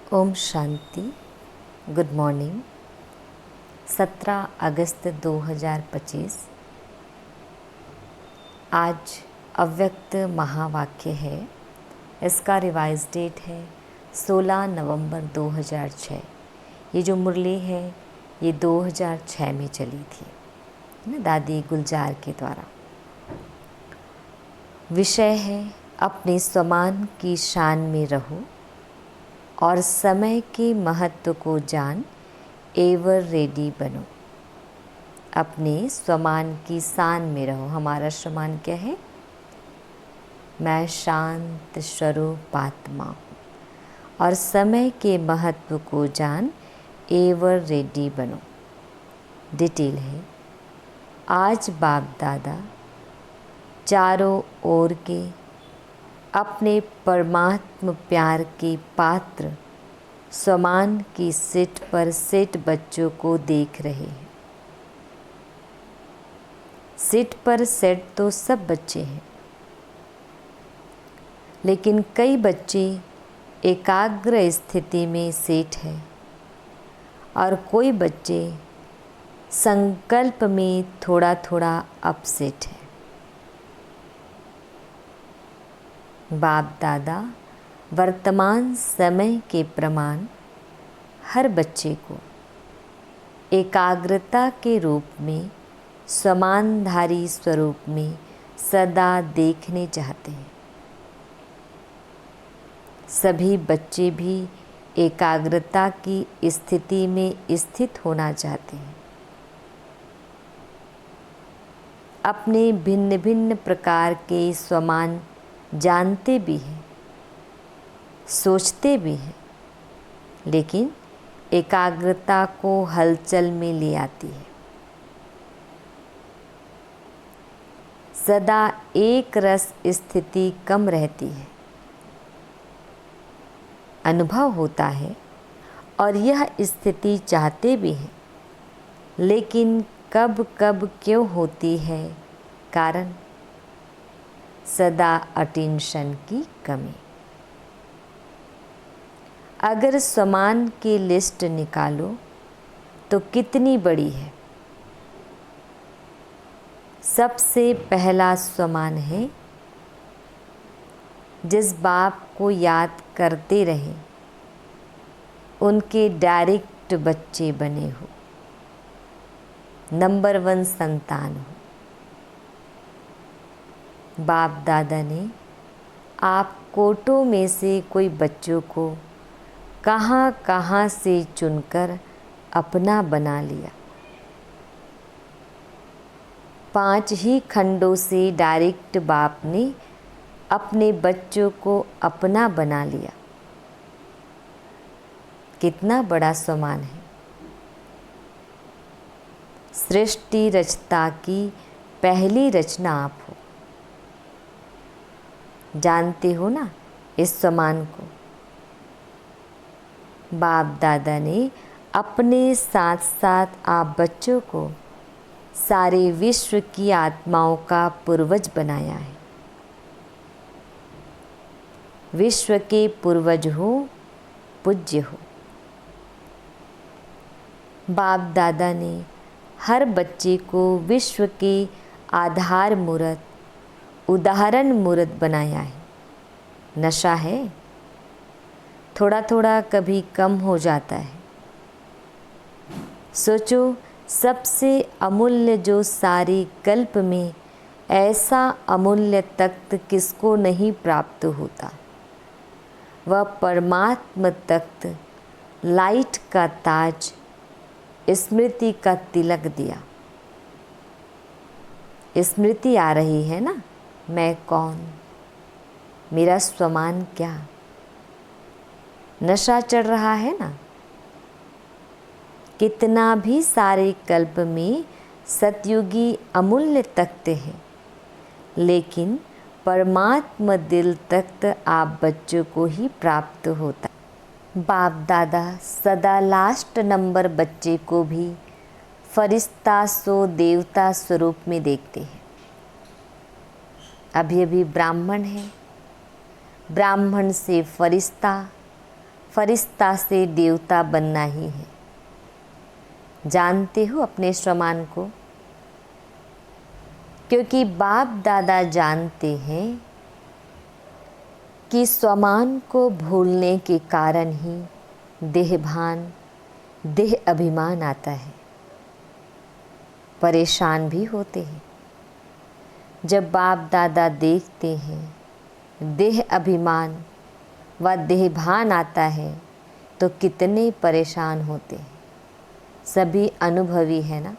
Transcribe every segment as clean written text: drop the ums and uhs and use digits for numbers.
Om Shanti. Good morning. 17 अगस्त 2025। आज अव्यक्त महावाक्य है। इसका रिवाइज डेट है 16 नवंबर 2006। ये जो मुरली है ये 2006 में चली थी ना, दादी गुलजार के द्वारा। विषय है अपने स्वमान की शान में रहो और समय के महत्व को जान एवर रेडी बनो। अपने स्वमान की शान में रहो। हमारा स्वमान क्या है? मैं शांत स्वरूप आत्मा हूँ और समय के महत्व को जान एवर रेडी बनो। डिटेल है, आज बाप दादा चारों ओर के अपने परमात्म प्यार के पात्र स्वमान की सीट पर सेठ बच्चों को देख रहे हैं। सीट पर सेट तो सब बच्चे हैं, लेकिन कई बच्चे एकाग्र स्थिति में सेठ है और कोई बच्चे संकल्प में थोड़ा थोड़ा अपसेट है। बाप दादा वर्तमान समय के प्रमाण हर बच्चे को एकाग्रता के रूप में समानधारी स्वरूप में सदा देखने चाहते हैं। सभी बच्चे भी एकाग्रता की स्थिति में स्थित होना चाहते हैं। अपने भिन्न भिन्न प्रकार के स्वमान जानते भी हैं, सोचते भी हैं, लेकिन एकाग्रता को हलचल में ले आती है। सदा एक रस स्थिति कम रहती है। अनुभव होता है और यह स्थिति चाहते भी हैं, लेकिन कब कब क्यों होती है? कारण सदा अटेंशन की कमी। अगर स्वमान की लिस्ट निकालो तो कितनी बड़ी है। सबसे पहला स्वमान है जिस बाप को याद करते रहे उनके डायरेक्ट बच्चे बने हो, नंबर 1 संतान हो। बाप दादा ने आप कोटों में से कोई बच्चों को कहाँ कहाँ से चुनकर अपना बना लिया। 5 ही खंडों से डायरेक्ट बाप ने अपने बच्चों को अपना बना लिया। कितना बड़ा सम्मान है। सृष्टि रचता की पहली रचना आप हो। जानते हो ना इस सम्मान को? बाप दादा ने अपने साथ साथ आप बच्चों को सारे विश्व की आत्माओं का पूर्वज बनाया है। विश्व के पूर्वज हो, पूज्य हो। बाप दादा ने हर बच्चे को विश्व के आधार मूर्त, उदाहरण मूर्त बनाया है। नशा है, थोड़ा थोड़ा कभी कम हो जाता है। सोचो, सबसे अमूल्य जो सारे कल्प में ऐसा अमूल्य तख्त किसको नहीं प्राप्त होता? वह परमात्म तख्त, लाइट का ताज, स्मृति का तिलक दिया। स्मृति आ रही है ना, मैं कौन, मेरा स्वमान क्या। नशा चढ़ रहा है ना। कितना भी सारे कल्प में सतयुगी अमूल्य तख्त है, लेकिन परमात्म दिल तख्त आप बच्चों को ही प्राप्त होता। बाप दादा सदा लास्ट नंबर बच्चे को भी फरिश्ता सो देवता स्वरूप में देखते हैं। अभी अभी ब्राह्मण है, ब्राह्मण से फरिश्ता, फरिश्ता से देवता बनना ही है। जानते हो अपने स्वमान को? क्योंकि बाप दादा जानते हैं कि स्वमान को भूलने के कारण ही देहभान, देह अभिमान आता है। परेशान भी होते हैं जब बाप दादा देखते हैं देह अभिमान व देहभान आता है तो कितने परेशान होते हैं। सभी अनुभवी है ना।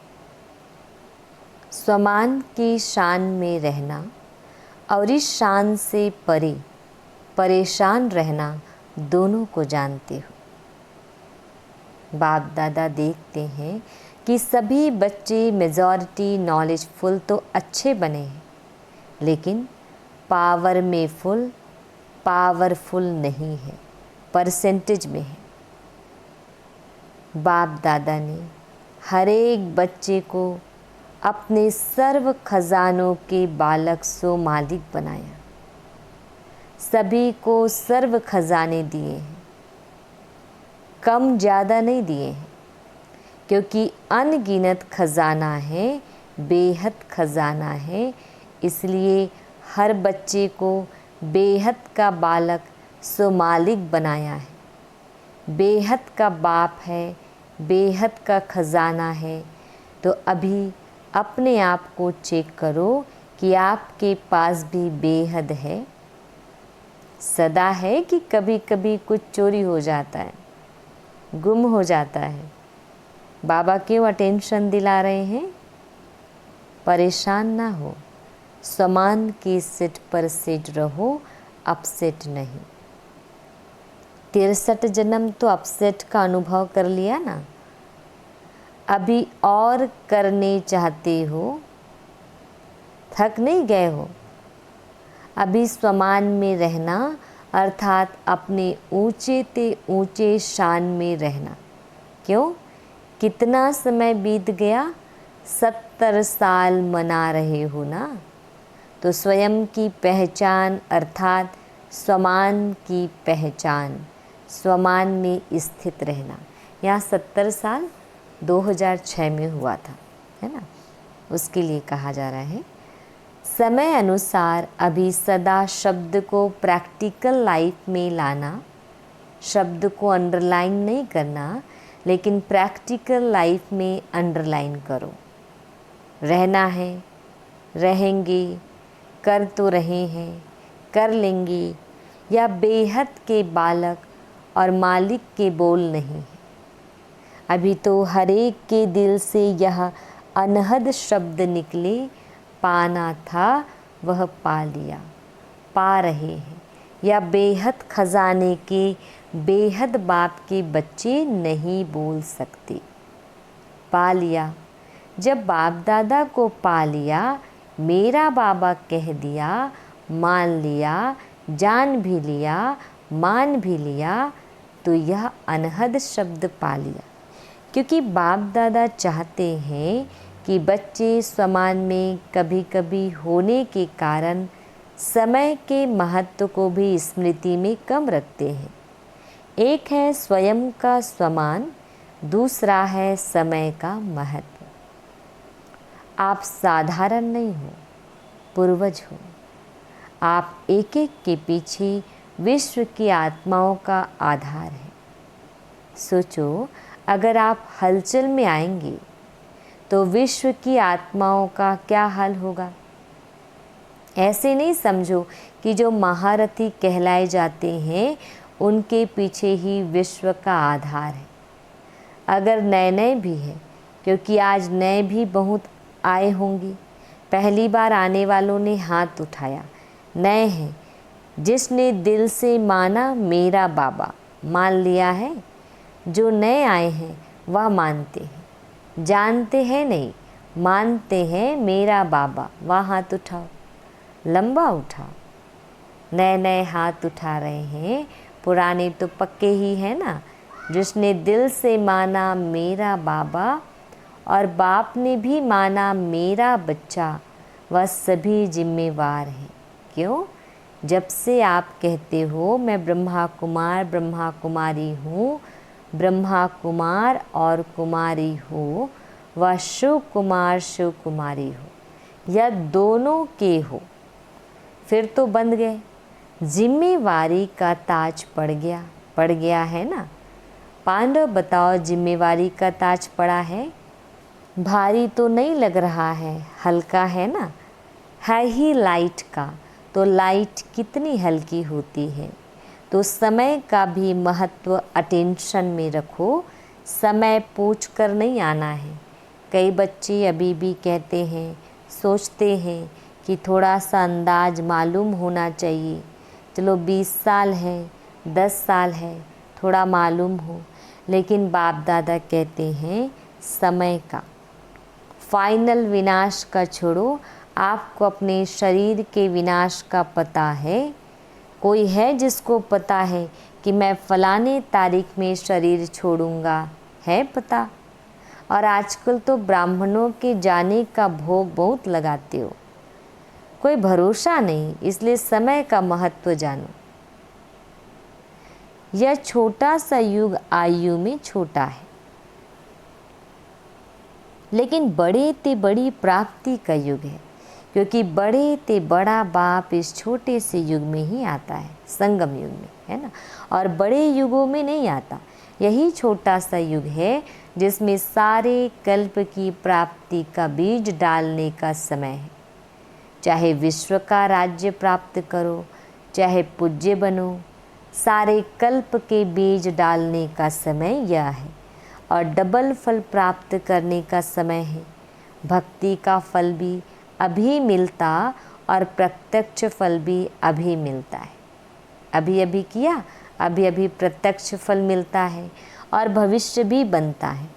स्वमान की शान में रहना और इस शान से परे परेशान रहना दोनों को जानते हो। बाप दादा देखते हैं कि सभी बच्चे मेजॉरिटी नॉलेजफुल तो अच्छे बने हैं, लेकिन पावर में पावरफुल नहीं है, परसेंटेज में है। बाप दादा ने हर एक बच्चे को अपने सर्व खजानों के बालक सो मालिक बनाया। सभी को सर्व खजाने दिए हैं, कम ज़्यादा नहीं दिए हैं, क्योंकि अनगिनत खजाना है, बेहद खजाना है। इसलिए हर बच्चे को बेहद का बालक सो मालिक बनाया है। बेहद का बाप है, बेहद का खजाना है। तो अभी अपने आप को चेक करो कि आपके पास भी बेहद है। सदा है कि कभी कभी कुछ चोरी हो जाता है, गुम हो जाता है। बाबा क्यों अटेंशन दिला रहे हैं? परेशान ना हो, समान की सीट पर सेट रहो, अपसेट नहीं। 63 जन्म तो अपसेट का अनुभव कर लिया ना। अभी और करने चाहते हो, थक नहीं गए हो? अभी स्वमान में रहना अर्थात अपने ऊंचे ते ऊंचे शान में रहना। क्यों? कितना समय बीत गया? 70 साल मना रहे हो ना। तो स्वयं की पहचान अर्थात स्वमान की पहचान, स्वमान में स्थित रहना। यहाँ 70 साल 2006 में हुआ था, है ना। उसके लिए कहा जा रहा है समय अनुसार अभी सदा शब्द को प्रैक्टिकल लाइफ में लाना। शब्द को अंडरलाइन नहीं करना, लेकिन प्रैक्टिकल लाइफ में अंडरलाइन करो। रहना है, रहेंगे, कर तो रहे हैं, कर लेंगे, या बेहद के बालक और मालिक के बोल नहीं है। अभी तो हर एक के दिल से यह अनहद शब्द निकले, पाना था वह पा लिया, पा रहे हैं। या बेहद खजाने के बेहद बाप के बच्चे नहीं बोल सकते। पा लिया। जब बाप दादा को पा लिया, मेरा बाबा कह दिया, मान लिया, जान भी लिया, मान भी लिया, तो यह अनहद शब्द पा लिया। क्योंकि बाप दादा चाहते हैं कि बच्चे समान में कभी कभी होने के कारण समय के महत्व को भी स्मृति में कम रखते हैं। एक है स्वयं का समान, दूसरा है समय का महत्व। आप साधारण नहीं हो, पूर्वज हो। आप एक एक के पीछे विश्व की आत्माओं का आधार है। सोचो, अगर आप हलचल में आएंगे तो विश्व की आत्माओं का क्या हाल होगा। ऐसे नहीं समझो कि जो महारथी कहलाए जाते हैं उनके पीछे ही विश्व का आधार है। अगर नए नए भी हैं, क्योंकि आज नए भी बहुत आए होंगे, पहली बार आने वालों ने हाथ उठाया, नए हैं। जिसने दिल से माना मेरा बाबा, मान लिया है। जो नए आए हैं वह मानते हैं, जानते हैं नहीं, मानते हैं मेरा बाबा। वह हाथ उठाओ, लंबा उठाओ। नए नए हाथ उठा रहे हैं, पुराने तो पक्के ही हैं ना। जिसने दिल से माना मेरा बाबा और बाप ने भी माना मेरा बच्चा, वह सभी जिम्मेवार हैं। क्यों? जब से आप कहते हो मैं ब्रह्मा कुमार ब्रह्मा कुमारी हूँ, ब्रह्मा कुमार और कुमारी हो, व शिव कुमार शिव कुमारी हो, या दोनों के हो, फिर तो बंध गए। जिम्मेवारी का ताज पड़ गया है ना। पांडव बताओ, जिम्मेवारी का ताज पड़ा है? भारी तो नहीं लग रहा है, हल्का है ना। है ही लाइट का, तो लाइट कितनी हल्की होती है। तो समय का भी महत्व अटेंशन में रखो। समय पूछ कर नहीं आना है। कई बच्चे अभी भी कहते हैं, सोचते हैं कि थोड़ा सा अंदाज मालूम होना चाहिए। चलो 20 साल है, 10 साल है, थोड़ा मालूम हो। लेकिन बाप दादा कहते हैं समय का, फाइनल विनाश का छोड़ो, आपको अपने शरीर के विनाश का पता है? कोई है जिसको पता है कि मैं फलाने तारीख में शरीर छोड़ूंगा? है पता? और आजकल तो ब्राह्मणों के जाने का भोग बहुत लगाते हो। कोई भरोसा नहीं, इसलिए समय का महत्व जानो। यह छोटा सा युग आयु में छोटा है, लेकिन बड़े ते बड़ी प्राप्ति का युग है, क्योंकि बड़े ते बड़ा बाप इस छोटे से युग में ही आता है, संगम युग में, है ना। और बड़े युगों में नहीं आता। यही छोटा सा युग है जिसमें सारे कल्प की प्राप्ति का बीज डालने का समय है। चाहे विश्व का राज्य प्राप्त करो, चाहे पूज्य बनो, सारे कल्प के बीज डालने का समय यह है। और डबल फल प्राप्त करने का समय है। भक्ति का फल भी अभी मिलता और प्रत्यक्ष फल भी अभी मिलता है। अभी अभी किया, अभी अभी प्रत्यक्ष फल मिलता है और भविष्य भी बनता है।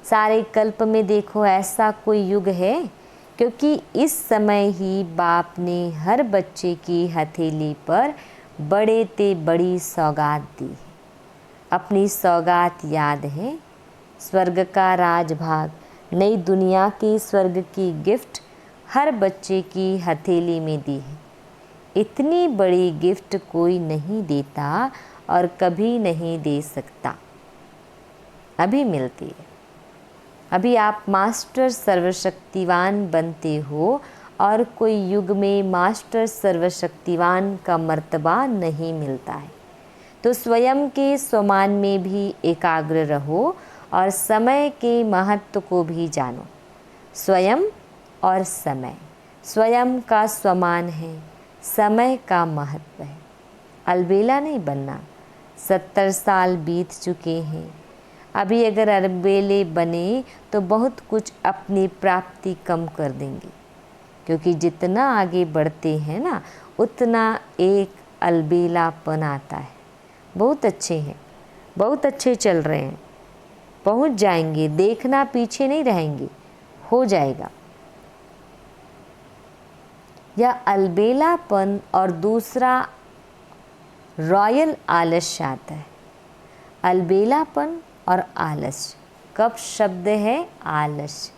सारे कल्प में देखो ऐसा कोई युग है, क्योंकि इस समय ही बाप ने हर बच्चे की हथेली पर बड़े ते बड़ी सौगात दी है। अपनी सौगात याद है? स्वर्ग का राजभाग, नई दुनिया की स्वर्ग की गिफ्ट हर बच्चे की हथेली में दी है। इतनी बड़ी गिफ्ट कोई नहीं देता और कभी नहीं दे सकता। अभी मिलती है। अभी आप मास्टर सर्वशक्तिवान बनते हो और कोई युग में मास्टर सर्वशक्तिवान का मर्तबा नहीं मिलता है। तो स्वयं के स्वमान में भी एकाग्र रहो और समय के महत्व को भी जानो। स्वयं और समय, स्वयं का स्वमान है, समय का महत्व है। अलबेला नहीं बनना। 70 साल बीत चुके हैं। अभी अगर अलबेले बने तो बहुत कुछ अपनी प्राप्ति कम कर देंगे, क्योंकि जितना आगे बढ़ते हैं ना, उतना एक अलबेलापन आता है। बहुत अच्छे हैं, बहुत अच्छे चल रहे हैं, पहुंच जाएंगे। देखना, पीछे नहीं रहेंगे, हो जाएगा। यह अलबेलापन और दूसरा रॉयल आलस्य आता है। अलबेलापन और आलस्य, कब शब्द है आलस्य,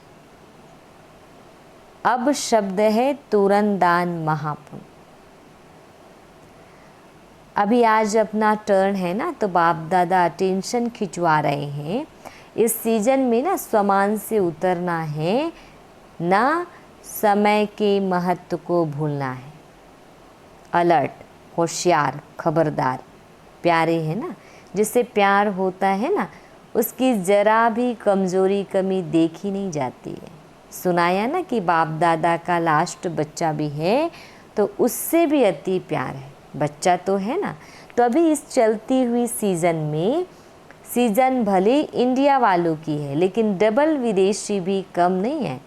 अब शब्द है तुरंदान महापुण्य। अभी आज अपना टर्न है ना, तो बाप दादा अटेंशन खिंचवा रहे हैं। इस सीजन में ना स्वमान से उतरना है, ना समय के महत्व को भूलना है। अलर्ट, होशियार, खबरदार, प्यारे है ना। जिससे प्यार होता है ना, उसकी ज़रा भी कमज़ोरी कमी देखी नहीं जाती है। सुनाया ना कि बाप दादा का लास्ट बच्चा भी है, तो उससे भी अति प्यार है। बच्चा तो है ना। तो अभी इस चलती हुई सीज़न में, सीज़न भले इंडिया वालों की है, लेकिन डबल विदेशी भी कम नहीं है।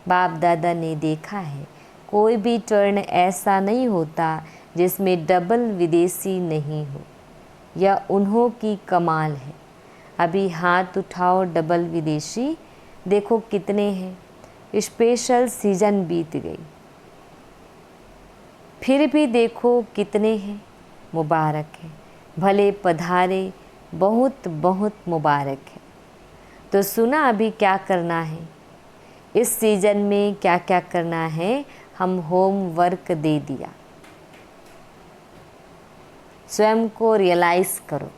बाप दादा ने देखा है, कोई भी टर्न ऐसा नहीं होता जिसमें डबल विदेशी नहीं हो। यह उन्हों की कमाल है। अभी हाथ उठाओ डबल विदेशी, देखो कितने हैं। स्पेशल सीज़न बीत गई, फिर भी देखो कितने हैं। मुबारक है, भले पधारे, बहुत बहुत मुबारक है। तो सुना अभी क्या करना है, इस सीज़न में क्या क्या करना है। हम होम वर्क दे दिया। स्वयं को रियलाइज़ करो,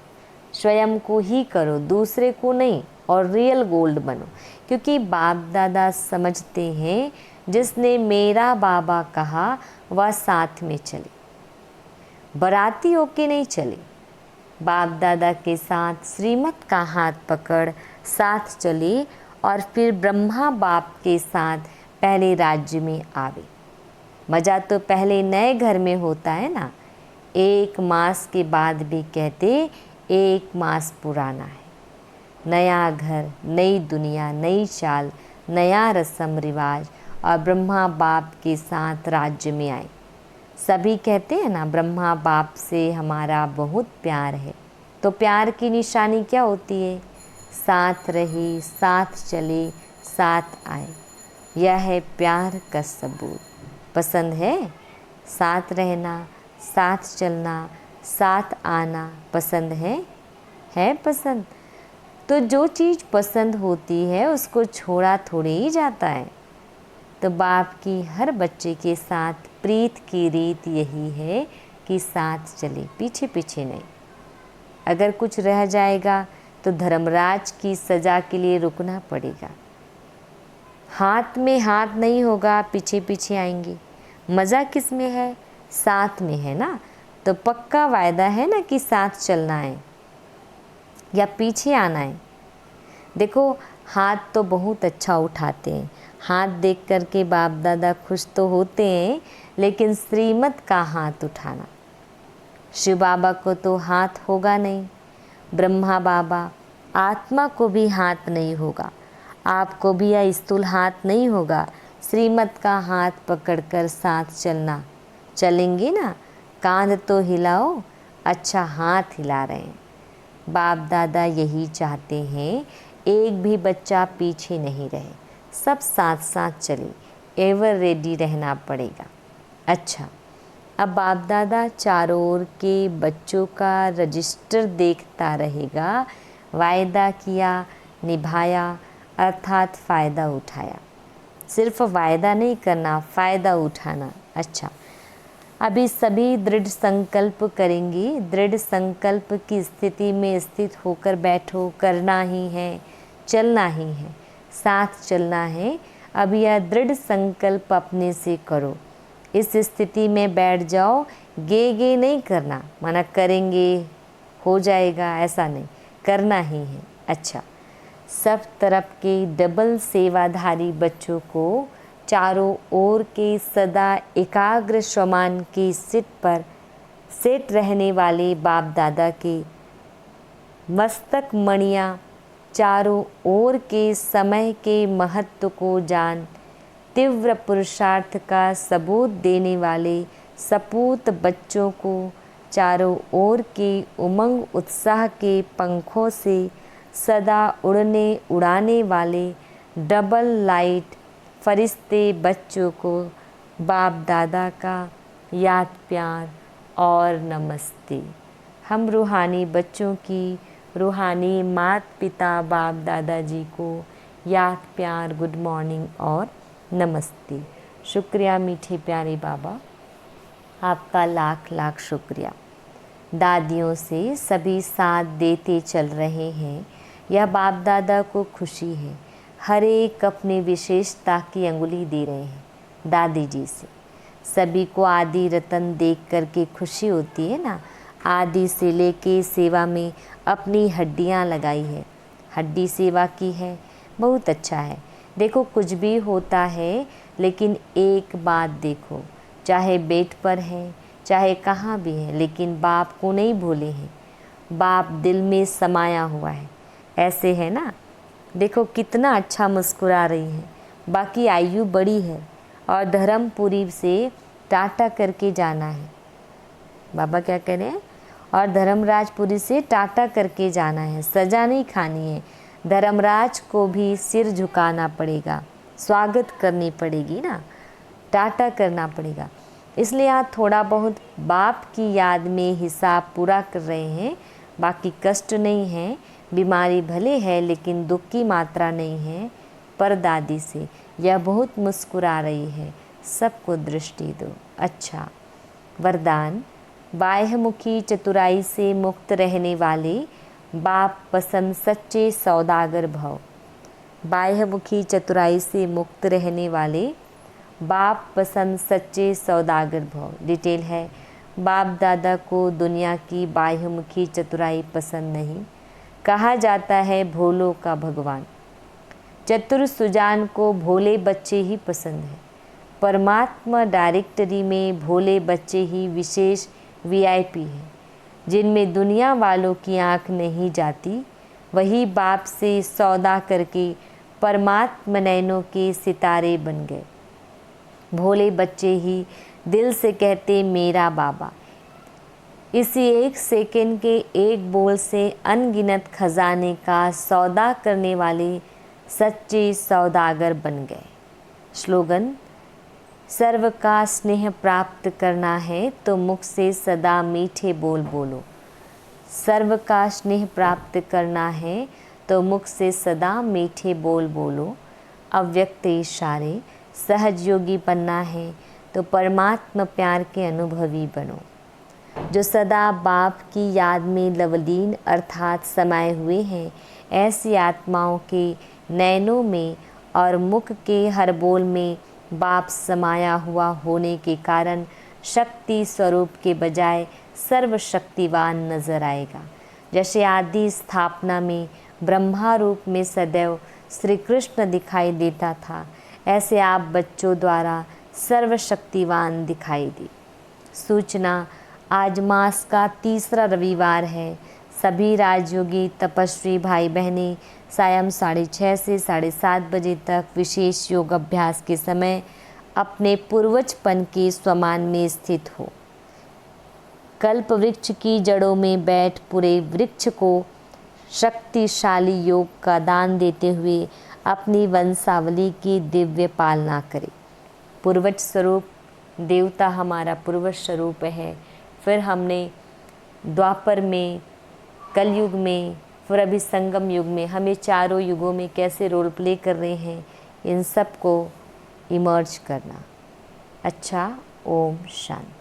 स्वयं को ही करो, दूसरे को नहीं, और रियल गोल्ड बनो। क्योंकि बाप दादा समझते हैं जिसने मेरा बाबा कहा वह साथ में चले, बराती होके नहीं चले। बाप दादा के साथ श्रीमत का हाथ पकड़ साथ चले और फिर ब्रह्मा बाप के साथ पहले राज्य में आवे। मज़ा तो पहले नए घर में होता है ना। 1 मास के बाद भी कहते 1 मास पुराना है। नया घर, नई दुनिया, नई चाल, नया रस्म रिवाज, और ब्रह्मा बाप के साथ राज्य में आए। सभी कहते हैं ना ब्रह्मा बाप से हमारा बहुत प्यार है। तो प्यार की निशानी क्या होती है? साथ रहे, साथ चले, साथ आए। यह है प्यार का सबूत। पसंद है साथ रहना, साथ चलना, साथ आना? पसंद है पसंद। तो जो चीज़ पसंद होती है उसको छोड़ा थोड़े ही जाता है। तो बाप की हर बच्चे के साथ प्रीत की रीत यही है कि साथ चले, पीछे पीछे नहीं। अगर कुछ रह जाएगा तो धर्मराज की सज़ा के लिए रुकना पड़ेगा। हाथ में हाथ नहीं होगा, पीछे पीछे आएंगे। मज़ा किस में है? साथ में है ना। तो पक्का वायदा है ना कि साथ चलना है या पीछे आना है। देखो, हाथ तो बहुत अच्छा उठाते हैं, हाथ देख कर के बाप दादा खुश तो होते हैं, लेकिन श्रीमत का हाथ उठाना, शिव बाबा को तो हाथ होगा नहीं, ब्रह्मा बाबा आत्मा को भी हाथ नहीं होगा, आपको भी यह स्थूल हाथ नहीं होगा। श्रीमत का हाथ पकड़कर साथ चलना। चलेंगे ना? कांध तो हिलाओ। अच्छा, हाथ हिला रहे हैं। बाप दादा यही चाहते हैं, एक भी बच्चा पीछे नहीं रहे, सब साथ साथ चले। एवर रेडी रहना पड़ेगा। अच्छा, अब बाप दादा चारों ओर के बच्चों का रजिस्टर देखता रहेगा। वायदा किया, निभाया, अर्थात फ़ायदा उठाया। सिर्फ वायदा नहीं करना, फ़ायदा उठाना। अच्छा, अभी सभी दृढ़ संकल्प करेंगी। दृढ़ संकल्प की स्थिति में स्थित होकर बैठो। करना ही है, चलना ही है, साथ चलना है। अब यह दृढ़ संकल्प अपने से करो। इस स्थिति में बैठ जाओ। गे नहीं करना, मना करेंगे हो जाएगा, ऐसा नहीं, करना ही है। अच्छा, सब तरफ के डबल सेवाधारी बच्चों को चारों ओर के सदा एकाग्र श्रमान की सीट पर सेट रहने वाले बाप दादा के मस्तक मणियाँ चारों ओर के समय के महत्व को जान तीव्र पुरुषार्थ का सबूत देने वाले सपूत बच्चों को चारों ओर के उमंग उत्साह के पंखों से सदा उड़ाने वाले डबल लाइट फरिश्ते बच्चों को बाप दादा का याद प्यार और नमस्ते। हम रूहानी बच्चों की रूहानी माता पिता बाप दादाजी को याद प्यार, गुड मॉर्निंग और नमस्ते। शुक्रिया मीठे प्यारे बाबा, आपका लाख लाख शुक्रिया। दादियों से सभी साथ देते चल रहे हैं। यह बाप दादा को खुशी है। हर एक अपनी विशेषता की अंगुली दे रहे हैं दादी जी से। सभी को आदि रतन देख कर के खुशी होती है ना। आदि से लेके सेवा में अपनी हड्डियां लगाई है, हड्डी सेवा की है, बहुत अच्छा है। देखो, कुछ भी होता है, लेकिन एक बात देखो, चाहे बेड पर है, चाहे कहाँ भी है, लेकिन बाप को नहीं भूले हैं। बाप दिल में समाया हुआ है, ऐसे है ना। देखो कितना अच्छा मुस्कुरा रही है। बाकी आयु बड़ी है और धर्मपुरी से टाटा करके जाना है। बाबा क्या कह रहे हैं? और धर्मराजपुरी से टाटा करके जाना है, सजा नहीं खानी है। धर्मराज को भी सिर झुकाना पड़ेगा, स्वागत करनी पड़ेगी ना, टाटा करना पड़ेगा। इसलिए आप थोड़ा बहुत बाप की याद में हिसाब पूरा कर रहे हैं। बाकी कष्ट नहीं है, बीमारी भले है लेकिन दुख की मात्रा नहीं है। पर दादी से यह बहुत मुस्कुरा रही है, सबको दृष्टि दो। अच्छा, वरदान, बाह्यमुखी चतुराई से मुक्त रहने वाले बाप पसंद सच्चे सौदागर भव। बाह्यमुखी चतुराई से मुक्त रहने वाले बाप पसंद सच्चे सौदागर भव। डिटेल है, बाप दादा को दुनिया की बाह्यमुखी चतुराई पसंद नहीं। कहा जाता है भोलों का भगवान। चतुर सुजान को भोले बच्चे ही पसंद है। परमात्मा डायरेक्टरी में भोले बच्चे ही विशेष वीआईपी हैं, जिनमें दुनिया वालों की आंख नहीं जाती। वही बाप से सौदा करके परमात्मा नैनों के सितारे बन गए। भोले बच्चे ही दिल से कहते मेरा बाबा। इसी एक सेकंड के एक बोल से अनगिनत खजाने का सौदा करने वाले सच्चे सौदागर बन गए। स्लोगन, सर्व का स्नेह प्राप्त करना है तो मुख से सदा मीठे बोल बोलो। सर्व का स्नेह प्राप्त करना है तो मुख से सदा मीठे बोल बोलो। अव्यक्त इशारे सहज योगी बनना है तो परमात्मा प्यार के अनुभवी बनो। जो सदा बाप की याद में लवलीन अर्थात समाये हुए हैं, ऐसी आत्माओं के नैनों में और मुख के हर बोल में बाप समाया हुआ होने के कारण शक्ति स्वरूप के बजाय सर्वशक्तिवान नजर आएगा। जैसे आदि स्थापना में ब्रह्मा रूप में सदैव श्री कृष्ण दिखाई देता था, ऐसे आप बच्चों द्वारा सर्वशक्तिवान दिखाई दे। सूचना, आज मास का तीसरा रविवार है। सभी राजयोगी तपस्वी भाई बहनें सायं 6:30 से 7:30 बजे तक विशेष योग अभ्यास के समय अपने पूर्वजपन के स्वमान में स्थित हो। कल्प वृक्ष की जड़ों में बैठ पूरे वृक्ष को शक्तिशाली योग का दान देते हुए अपनी वंशावली की दिव्य पालना करें। पूर्वज स्वरूप देवता हमारा पूर्वज स्वरूप है। फिर हमने द्वापर में, कलयुग में, फिर अभी संगम युग में, हमें चारों युगों में कैसे रोल प्ले कर रहे हैं, इन सब को इमर्ज करना। अच्छा, ओम शांति।